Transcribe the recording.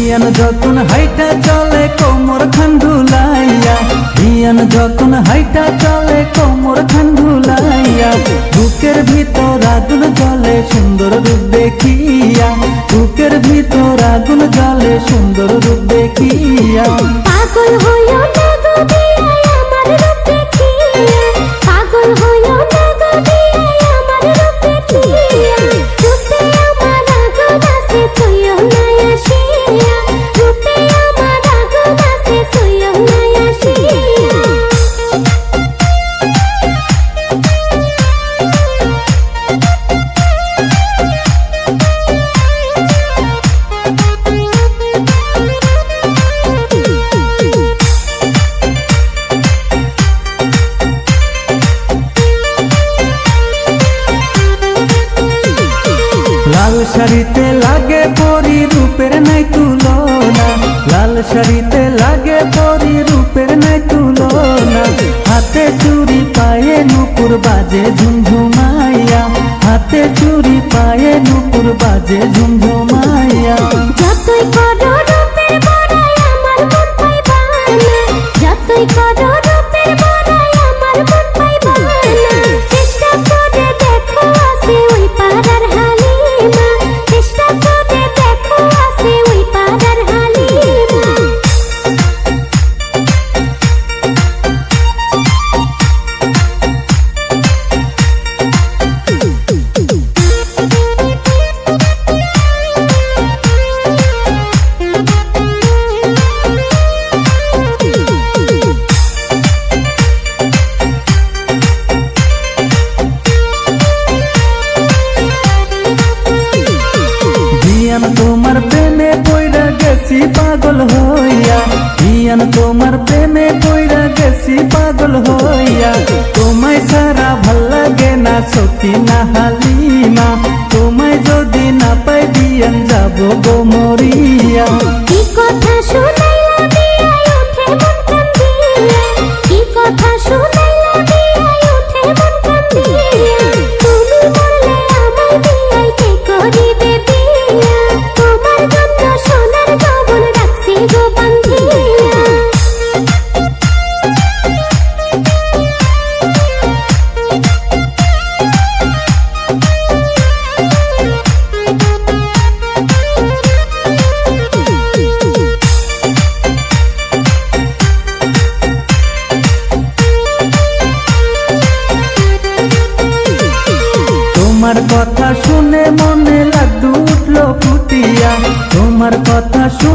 হিয়ান যখন হাইটা চলে কোমর খান ধুলাইয়া, হিয়ান যখন হাইটা চলে কোমর খান ধুলাইয়া, বুকের ভিতর আগুন জ্বলে সুন্দর রূপ দেখিয়া, বুকের ভিতর আগুন জ্বলে সুন্দর রূপ দেখিয়া। পাগল হইও না গো বিয়াই আমার রূপ দেখিয়া, পাগল হইও না গো বিয়াই আমার রূপ দেখিয়া, রূপে আমার আগুন আছে তুইও না আসিয়া, রূপে আমার আগুন আছে তুইও না আসিয়া। লাল শাড়িতে লাগে পরি রূপের নাই তুলনা, লাল শাড়িতে লাগে পরি রূপের নাই তুলনা, হাতে চুরি পায়ে নুপুর বাজে ঝুমঝুমাইয়া, হাতে চুরি পায়ে নুপুর বাজে ঝুমঝুমাইয়া। যতই করো রূপের বড়াই আমার মন পাইবা না, যতই করো রূপের বড়াই আমার মন পাইবা না, চেষ্টা করে দেখো আছে ওই পাড়ার হালিমা, চেষ্টা করে দেখো আছে ওই পাড়ার হালিমা। হিয়ান তোমার প্রেমে পইরা গেছি পাগল হইয়া, হিয়ান তোমার প্রেমে পইরা গেছি পাগল হইয়া, তোমায় ছাড়া ভাল লাগে না সখী না হালিমা, তোমায় যদি না পাই দিয়ান যাব গো মরিয়া। কি কথা শুনাইলা বিয়াই উঠে মন কান্দিয়া, কি কথা শুনাইলা বিয়াই উঠে মন কান্দিয়া, তুমি মরলে আমায় বিয়াই কে করিবে বিয়া, তোমার জন্য সোনার যৌবন রাখছি গো বান্ধিয়া। তোমার কথা শুনে মনে লাড্ডু উঠলো ফুটিয়া, তোমার কথা শুনে